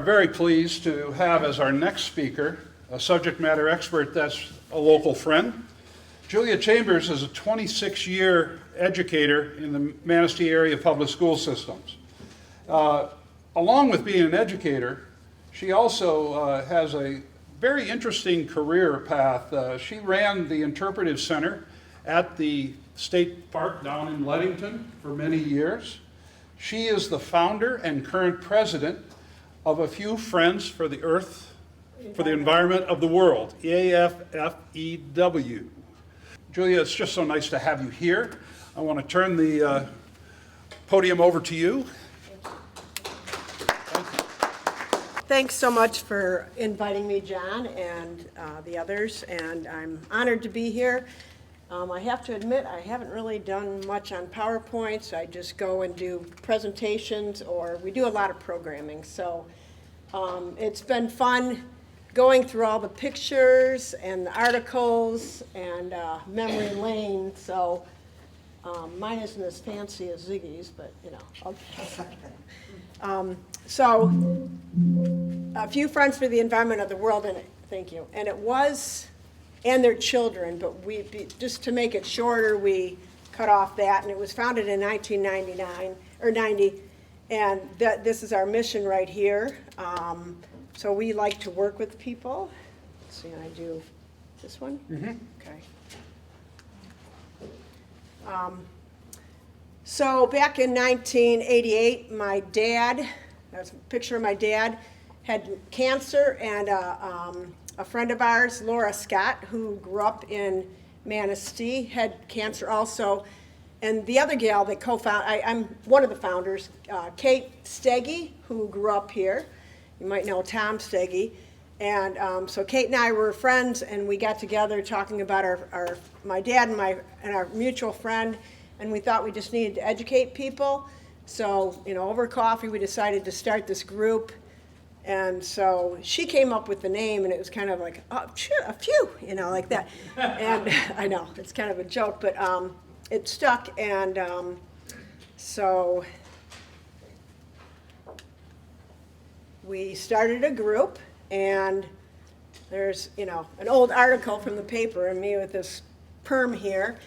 very pleased to have as our next speaker a subject matter expert that's a local friend. Julia Chambers is a 26-year educator in the Manistee area public school systems. Along with being an educator, she also has a very interesting career path. She ran the Interpretive Center at the State Park down in Leadington for many years. She is the founder and current president of A Few Friends for the Earth, for the Environment of the World, AFFEW. Julia, it's just so nice to have you here. I want to turn the podium over to you. Thanks so much for inviting me, John, and the others, and I'm honored to be here. I have to admit, I haven't really done much on PowerPoints. I just go and do presentations, or we do a lot of programming. So it's been fun going through all the pictures and the articles and memory lane. So mine isn't as fancy as Ziggy's, but you know. So A Few Friends for the Environment of the World, and thank you. And it was, and their children, but just to make it shorter, we cut off that, and it was founded in 1999 or 90, and this is our mission right here. So we like to work with people. Let's see, I do this one. Mm-hmm. Okay. So back in 1988, my dad, that's a picture of my dad, had cancer, and a friend of ours, Laura Scott, who grew up in Manistee, had cancer also. And the other gal that I'm one of the founders, Kate Steggy, who grew up here. You might know Tom Steggy. And so Kate and I were friends, and we got together talking about my dad and our mutual friend, and we thought we just needed to educate people. So, you know, over coffee, we decided to start this group. And so she came up with the name, and it was kind of like, oh, a few, you know, like that. And I know, it's kind of a joke, but it stuck. And so we started a group, and there's, you know, an old article from the paper and me with this perm here.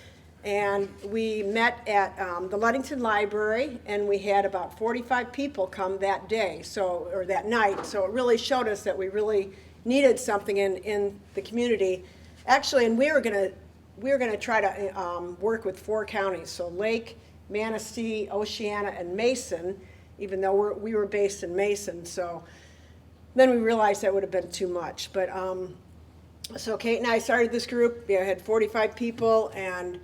And we met at the Ludington Library, and we had about 45 people come that day, or that night. So it really showed us that we really needed something in the community. Actually, and we were gonna try to work with 4 counties, so Lake, Manistee, Oceana, and Mason, even though we were based in Mason. So then we realized that would have been too much. But so Kate and I started this group. We had 45 people, and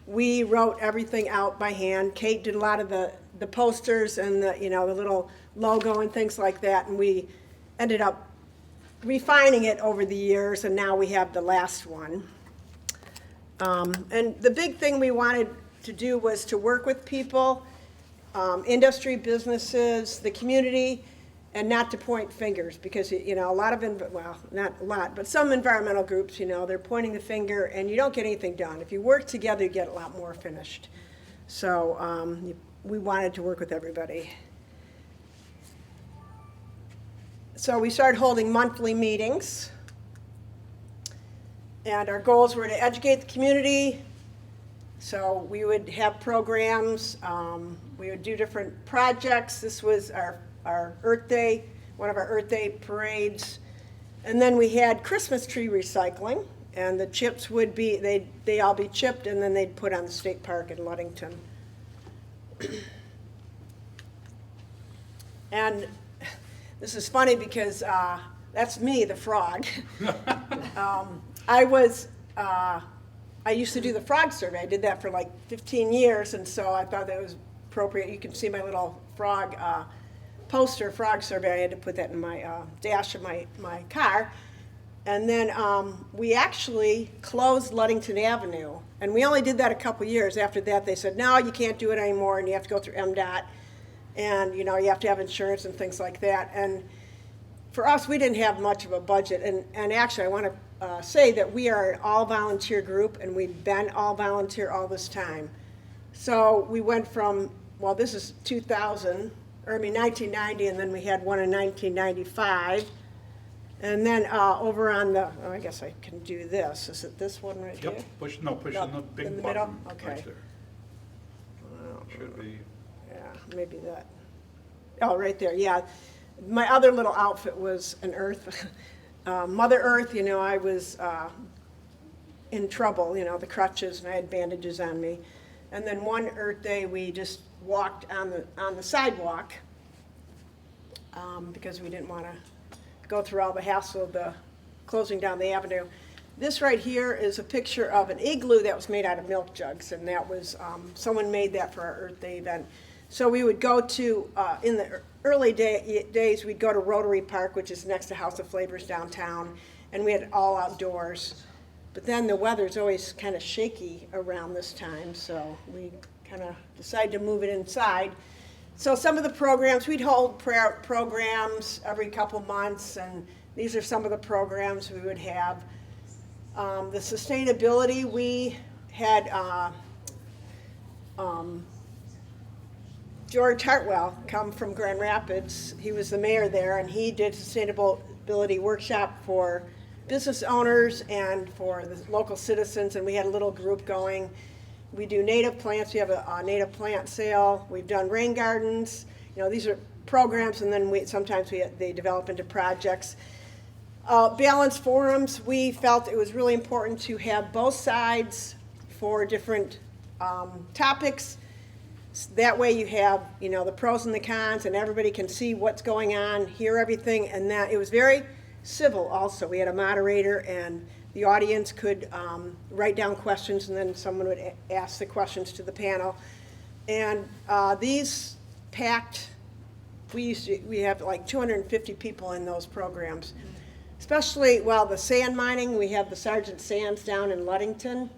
we wrote everything out by hand. Kate did a lot of the posters and the little logo and things like that, and we ended up refining it over the years, and now we have the last one. And the big thing we wanted to do was to work with people, industry, businesses, the community, and not to point fingers, because a lot of well, not a lot, but some environmental groups, they're pointing the finger, and you don't get anything done. If you work together, you get a lot more finished. So we wanted to work with everybody. So we started holding monthly meetings, and our goals were to educate the community. So we would have programs, we would do different projects. This was our Earth Day, one of our Earth Day parades. And then we had Christmas tree recycling, and the chips would be, they'd all be chipped, and then they'd put on the state park in Ludington. And this is funny because that's me, the frog. I used to do the frog survey. I did that for like 15 years, and so I thought that was appropriate. You can see my little frog poster, frog survey. I had to put that in my dash of my car. And then we actually closed Ludington Avenue, and we only did that a couple years. After that, they said, no, you can't do it anymore, and you have to go through MDOT, and you have to have insurance and things like that. And for us, we didn't have much of a budget, and actually I want to say that we are an all-volunteer group, and we've been all-volunteer all this time. So we went from, well, this is 2000, or I mean 1990, and then we had one in 1995. And then over on the, oh, I guess I can do this. Is it this one right here? Yep, push in the No, big in the button middle? Okay. right there. Should be. Yeah, maybe that. Oh, right there, yeah. My other little outfit was an Earth, Mother Earth. You know, I was in trouble, you know, the crutches, and I had bandages on me. And then one Earth Day, we just walked on the sidewalk because we didn't want to go through all the hassle of the closing down the avenue. This right here is a picture of an igloo that was made out of milk jugs, and that was, someone made that for our Earth Day event. So we would go to, in the early days, we'd go to Rotary Park, which is next to House of Flavors downtown, and we had all outdoors. But then the weather's always kind of shaky around this time, so we kind of decided to move it inside. So some of the programs, we'd hold prayer programs every couple months, and these are some of the programs we would have. The sustainability, we had George Hartwell come from Grand Rapids. He was the mayor there, and he did sustainability workshop for business owners and for the local citizens, and we had a little group going. We do native plants. We have a native plant sale. We've done rain gardens. You know, these are programs, and then they develop into projects. Balanced forums, we felt it was really important to have both sides for different topics. That way you have, you know, the pros and the cons, and everybody can see what's going on, hear everything, and that it was very civil also. We had a moderator, and the audience could write down questions, and then someone would ask the questions to the panel. And these packed, we have like 250 people in those programs. Especially, well, the sand mining, we have the Sergeant Sands down in Ludington.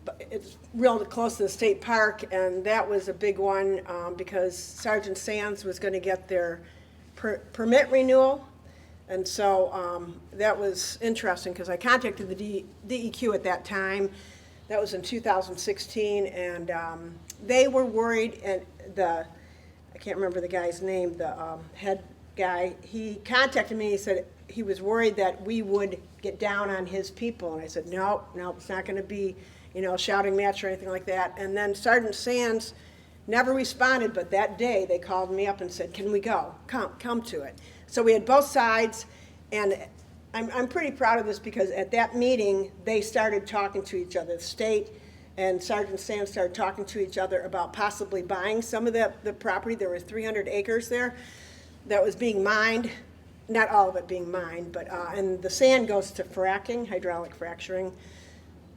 But it's real close to the state park, and that was a big one because Sergeant Sands was going to get their permit renewal. And so that was interesting because I contacted the DEQ at that time. That was in 2016, and they were worried, and I can't remember the guy's name, the head guy, he contacted me, he said he was worried that we would get down on his people, and I said, no, it's not going to be, you know, a shouting match or anything like that. And then Sergeant Sands never responded, but that day they called me up and said, can we go? Come to it. So we had both sides, and I'm pretty proud of this because at that meeting, they started talking to each other. The state and Sergeant Sands started talking to each other about possibly buying some of the property. There were 300 acres there that was being mined, not all of it being mined, but and the sand goes to fracking, hydraulic fracturing.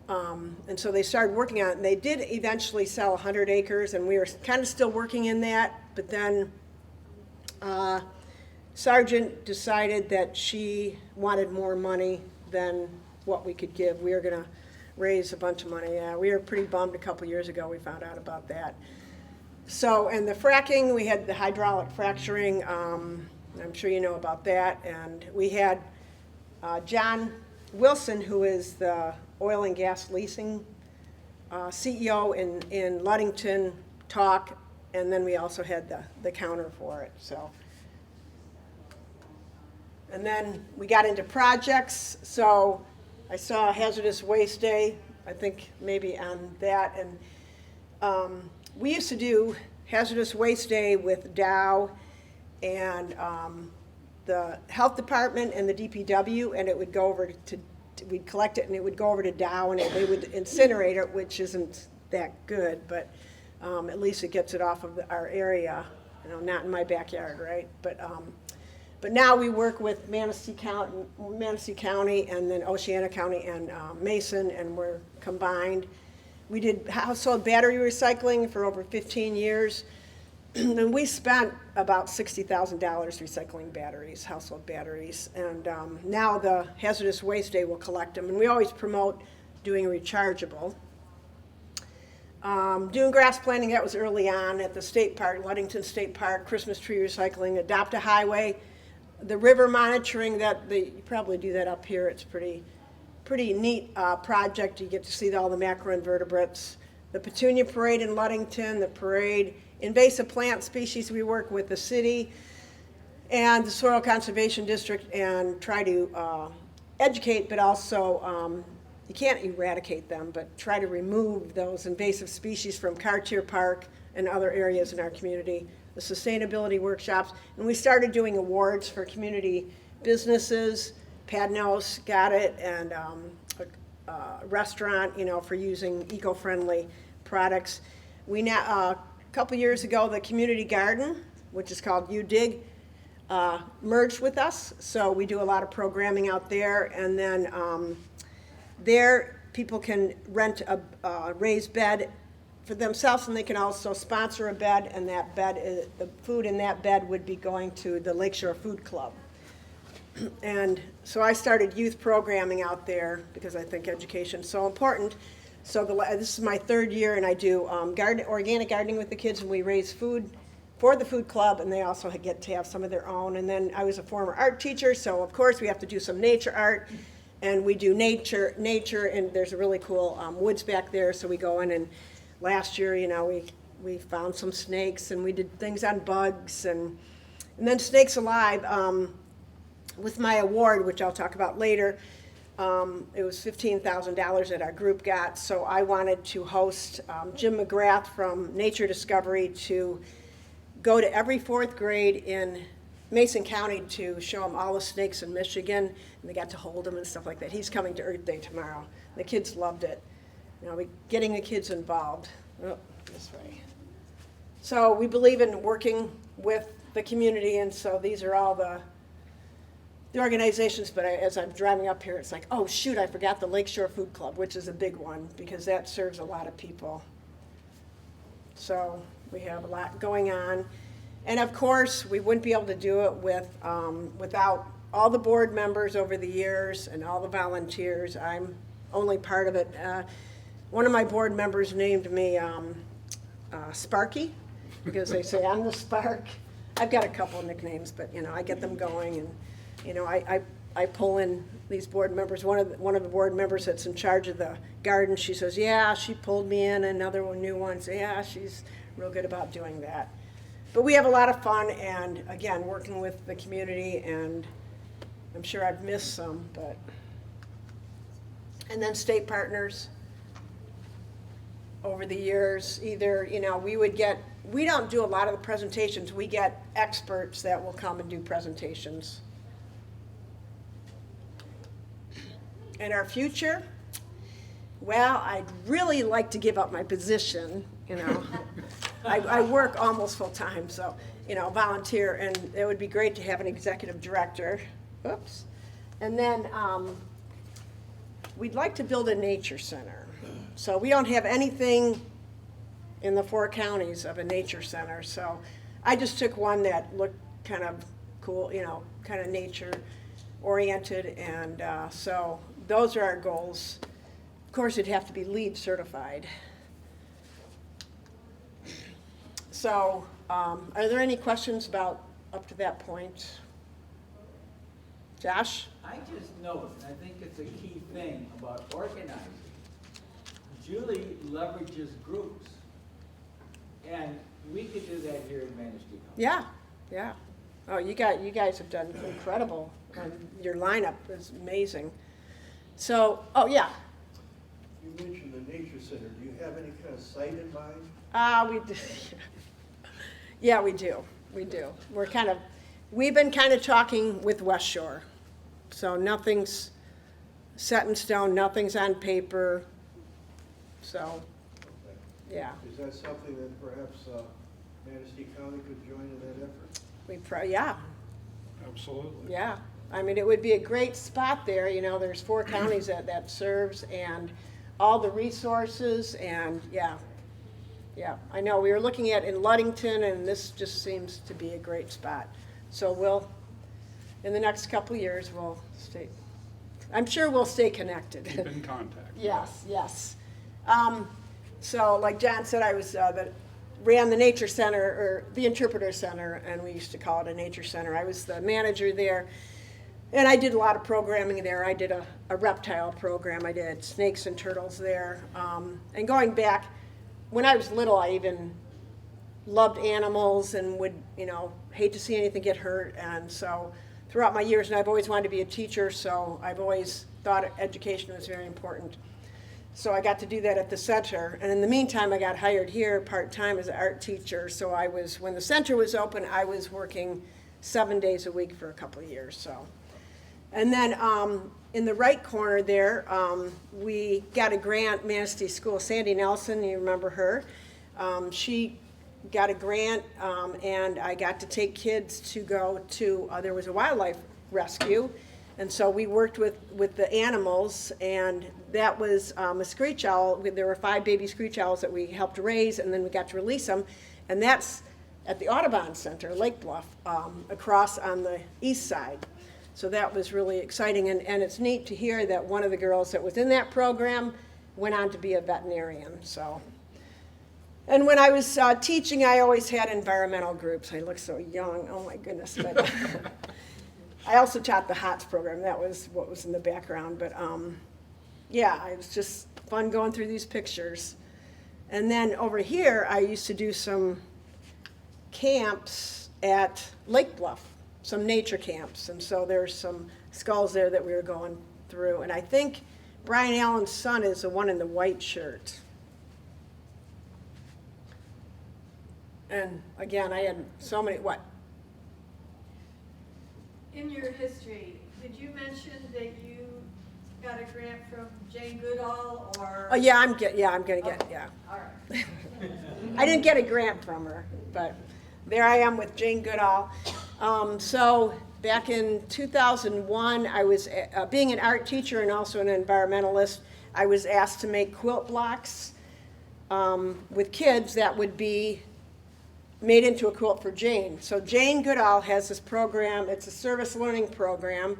And so they started working on it, and they did eventually sell 100 acres, and we were kind of still working in that, but then Sergeant decided that she wanted more money than what we could give. We were going to raise a bunch of money. Yeah, we were pretty bummed a couple years ago we found out about that. So, and the fracking, we had the hydraulic fracturing. I'm sure you know about that. And we had John Wilson, who is the oil and gas leasing CEO in Ludington, talk, and then we also had the counter for it. So, and then we got into projects. So I saw Hazardous Waste Day, I think maybe on that, and we used to do Hazardous Waste Day with Dow and the health department and the DPW, and it would go over to we'd collect it and it would go over to Dow, and they would incinerate it, which isn't that good, but at least it gets it off of our area, you know, not in my backyard, right? But now we work with Manistee County and then Oceana County and Mason, and we're combined. We did household battery recycling for over 15 years, and we spent about $60,000 recycling batteries, household batteries, and now the Hazardous Waste Day will collect them, and we always promote doing rechargeable. Doing grass planting, that was early on at the state park, Ludington State Park, Christmas tree recycling, adopt a highway, the river monitoring, you probably do that up here. It's pretty neat project. You get to see all the macroinvertebrates. the Petunia Parade in Ludington, the parade, invasive plant species, we work with the city and the Soil Conservation District and try to educate, but also, you can't eradicate them, but try to remove those invasive species from Cartier Park and other areas in our community. The sustainability workshops, and we started doing awards for community businesses. Padnos got it, and a restaurant, you know, for using eco-friendly products. We now, a couple years ago, the community garden, which is called UDIG, merged with us, so we do a lot of programming out there, and then there people can rent a raised bed for themselves, and they can also sponsor a bed, and that bed, the food in that bed would be going to the Lakeshore Food Club. And so I started youth programming out there because I think education is so important. So this is my third year, and I do organic gardening with the kids, and we raise food for the food club, and they also get to have some of their own. And then I was a former art teacher, so of course we have to do some nature art, and we do nature, and there's a really cool woods back there, so we go in, and last year, you know, we found some snakes, and we did things on bugs, and then Snakes Alive. With my award, which I'll talk about later, it was $15,000 that our group got, so I wanted to host Jim McGrath from Nature Discovery to go to every fourth grade in Mason County to show them all the snakes in Michigan, and they got to hold them and stuff like that. He's coming to Earth Day tomorrow. The kids loved it. You know, getting the kids involved. Oh, this way. So we believe in working with the community, and so these are all the organizations, but as I'm driving up here, it's like, oh shoot, I forgot the Lakeshore Food Club, which is a big one because that serves a lot of people. So we have a lot going on. And of course, we wouldn't be able to do it without all the board members over the years and all the volunteers. I'm only part of it. One of my board members named me Sparky because they say I'm the Spark. I've got a couple of nicknames, but you know, I get them going, and you know, I pull in these board members. One of the board members that's in charge of the garden, she says, yeah, she pulled me in. Another one, new one, says, yeah, she's real good about doing that. But we have a lot of fun, and again, working with the community, and I'm sure I've missed some, but. And then state partners over the years, either, you know, we don't do a lot of the presentations. We get experts that will come and do presentations. And our future, well, I'd really like to give up my position, you know. I work almost full time, so, you know, volunteer, and it would be great to have an executive director. Oops. And then we'd like to build a nature center. So we don't have anything in the 4 counties of a nature center, so I just took one that looked kind of cool, you know, kind of nature oriented, and so those are our goals. Of course, it'd have to be LEED certified. So are there any questions about up to that point? Josh? I just note, and I think it's a key thing about organizing. Julie leverages groups, and we could do that here in Manistee County. Yeah, yeah. Oh, you guys have done incredible. Your lineup is amazing. So, oh yeah. You mentioned the nature center. Do you have any kind of site in mind? We do. Yeah, we do. We do. We've been kind of talking with West Shore. So nothing's set in stone, nothing's on paper. So, Okay. yeah. Is that something that perhaps Manistee County could join in that effort? Yeah, Absolutely. yeah. I mean, it would be a great spot there. You know, there's 4 counties that serves, and all the resources, and yeah. Yeah, I know. We were looking at in Ludington, and this just seems to be a great spot. So in the next couple of years, I'm sure we'll stay connected. Keep in contact. Yes, yes. So like John said, I was ran the Nature Center, or the Interpreter Center, and we used to call it a Nature Center. I was the manager there, and I did a lot of programming there. I did a reptile program. I did snakes and turtles there. And going back, when I was little, I even loved animals and would, hate to see anything get hurt. And so throughout my years, and I've always wanted to be a teacher, so I've always thought education was very important. So I got to do that at the center. And in the meantime, I got hired here part-time as an art teacher. So when the center was open, I was working 7 days a week for a couple of years. So, and then in the right corner there, we got a grant, Manistee School. Sandy Nelson, you remember her? She got a grant, and I got to take kids to go to, there was a wildlife rescue, and so we worked with the animals, and that was a screech owl. There were 5 baby screech owls that we helped raise, and then we got to release them, and that's at the Audubon Center, Lake Bluff, across on the east side. So that was really exciting, and it's neat to hear that one of the girls that was in that program went on to be a veterinarian. So. And when I was teaching, I always had environmental groups. I look so young, oh my goodness. But I also taught the HOTS program. That was what was in the background. But yeah, it was just fun going through these pictures. And then over here, I used to do some camps at Lake Bluff, some nature camps. And so there's some skulls there that we were going through. And I think Brian Allen's son is the one in the white shirt. And again, I had so many, what? In your history, did you mention that you got a grant from Jane Goodall or? Oh, yeah, I'm gonna get, yeah. All right. I didn't get a grant from her, but there I am with Jane Goodall. So back in 2001, I was, being an art teacher and also an environmentalist, I was asked to make quilt blocks with kids that would be made into a quilt for Jane. So Jane Goodall has this program, it's a service learning program,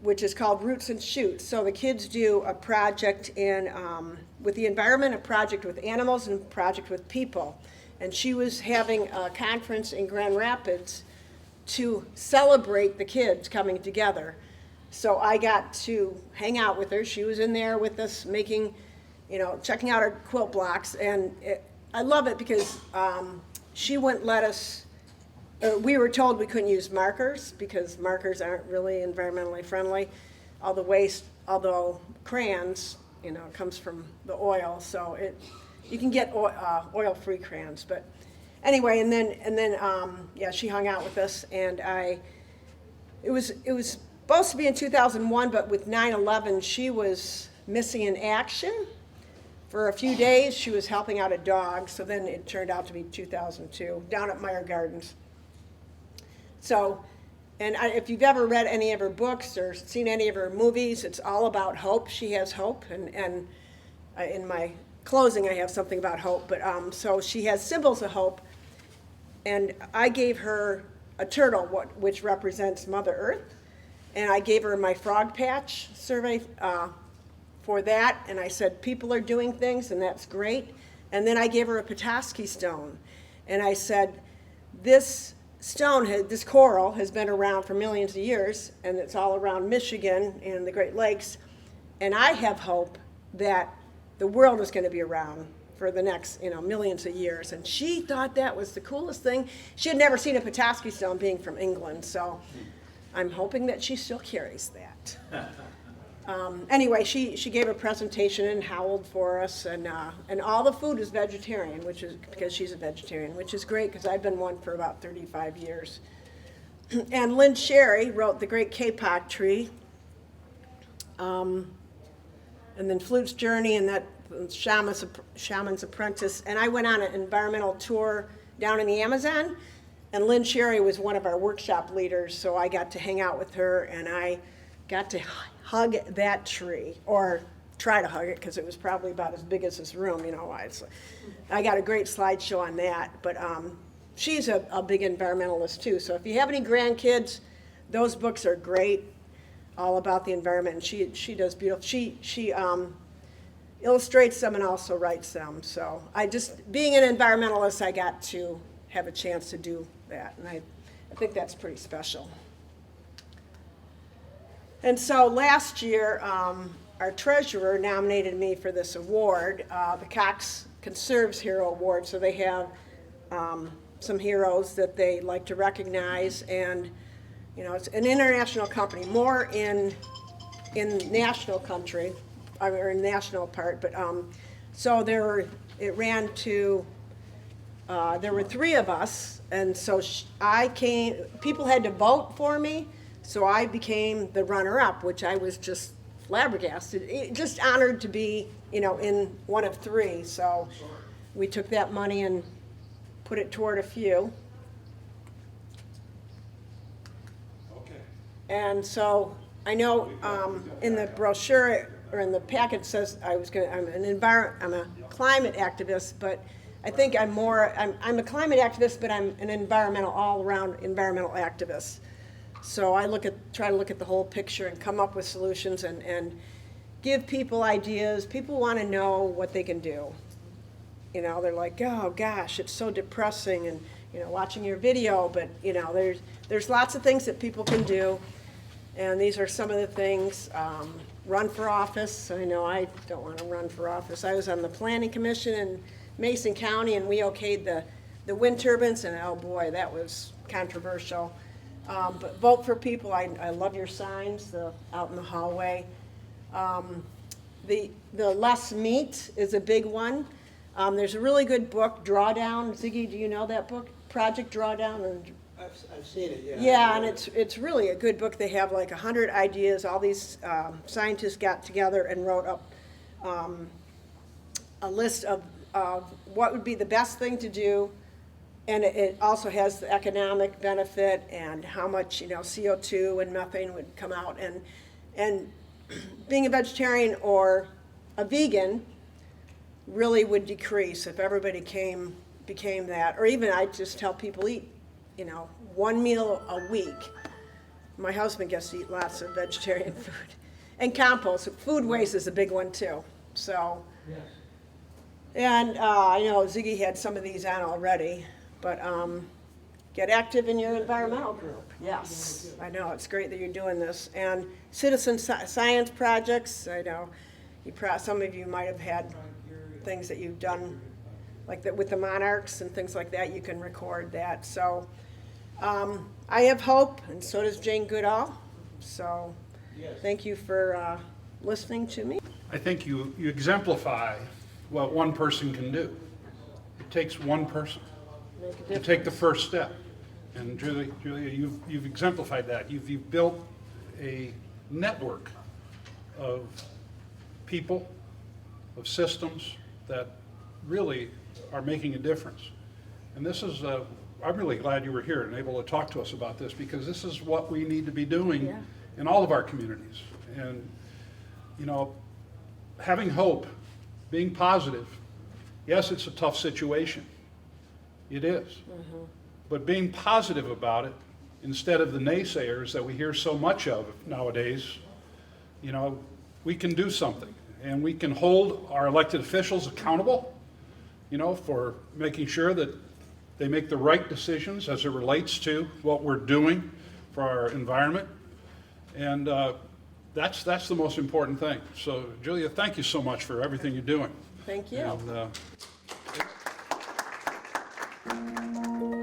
which is called Roots and Shoots. So the kids do a project with the environment, a project with animals, and a project with people. And she was having a conference in Grand Rapids to celebrate the kids coming together. So I got to hang out with her. She was in there with us making, checking out our quilt blocks. And I love it because she wouldn't let us, we were told we couldn't use markers because markers aren't really environmentally friendly. Although crayons, comes from the oil, so you can get oil-free crayons. But anyway, and then yeah, she hung out with us, and it was supposed to be in 2001, but with 9/11, she was missing in action. For a few days, she was helping out a dog, so then it turned out to be 2002, down at Meyer Gardens. So, and if you've ever read any of her books or seen any of her movies, it's all about hope. She has hope, and in my closing, I have something about hope. But so she has symbols of hope, and I gave her a turtle, which represents Mother Earth, and I gave her my frog patch survey for that, and I said, people are doing things, and that's great. And then I gave her a Petoskey stone, and I said, this stone, this coral, has been around for millions of years, and it's all around Michigan and the Great Lakes, and I have hope that the world is going to be around for the next, millions of years. And she thought that was the coolest thing. She had never seen a Petoskey stone, being from England, so I'm hoping that she still carries that. Anyway, she gave a presentation and howled for us, and all the food is vegetarian, which is because she's a vegetarian, which is great because I've been one for about 35 years. And Lynn Sherry wrote The Great Kapok Tree, and then Flute's Journey, and that Shaman's Apprentice. And I went on an environmental tour down in the Amazon, and Lynn Sherry was one of our workshop leaders, so I got to hang out with her, and I got to hug that tree, or try to hug it, because it was probably about as big as this room, I got a great slideshow on that. But she's a big environmentalist too, so if you have any grandkids, those books are great, all about the environment, and she does beautiful. She illustrates them and also writes them. So being an environmentalist, I got to have a chance to do that, and I think that's pretty special. And so last year, our treasurer nominated me for this award, the Cox Conserves Hero Award. So they have some heroes that they like to recognize, and you know, it's an international company, more in national country, or in national part, but so it ran to, there were 3 of us, and so I came, people had to vote for me, so I became the runner-up, which I was just flabbergasted, just honored to be, you know, in one of 3, so we took that money and put it toward a few. Okay. And so I know in the brochure or in the packet it says I'm a climate activist, but I think I'm a climate activist, but I'm an all-around environmental activist. So I try to look at the whole picture and come up with solutions and give people ideas. People want to know what they can do. You know, they're like, oh gosh, it's so depressing, and you know, watching your video, but you know, there's lots of things that people can do, and these are some of the things. Run for office. I know I don't want to run for office. I was on the planning commission in Mason County, and we okayed the wind turbines, and oh boy, that was controversial. But vote for people. I love your signs out in the hallway. The less meat is a big one. There's a really good book, Drawdown. Ziggy, do you know that book? Project Drawdown? And I've seen it, yeah. yeah, and it's really a good book. They have like 100 ideas. All these scientists got together and wrote up a list of what would be the best thing to do, and it also has the economic benefit and how much, you know, CO2 and methane would come out. And being a vegetarian or a vegan really would decrease if everybody became that. Or even I just tell people eat, you know, 1 meal a week. My husband gets to eat lots of vegetarian food. And compost. Food waste is a big one too. So, Yes. and I know Ziggy had some of these on already, but get active in your environmental group. Yes, I know, it's great that you're doing this. And citizen science projects, I know some of you might have had things that you've done, like that with the monarchs and things like that. You can record that. So I have hope, and so does Jane Goodall. So thank you for listening to me. I think you exemplify what one person can do. It takes one person Make a to difference. take the first step. And Julia, you've exemplified that. You've built a network of people, of systems that really are making a difference. And this is, I'm really glad you were here and able to talk to us about this, because this is what we need to be doing Yeah. in all of our communities. And, you know, having hope, being positive. Yes, it's a tough situation. It is. Mm-hmm. But being positive about it, instead of the naysayers that we hear so much of nowadays, you know, we can do something. And we can hold our elected officials accountable, you know, for making sure that they make the right decisions as it relates to what we're doing for our environment. And that's the most important thing. So, Julia, thank you so much for everything you're doing. Thank you. And,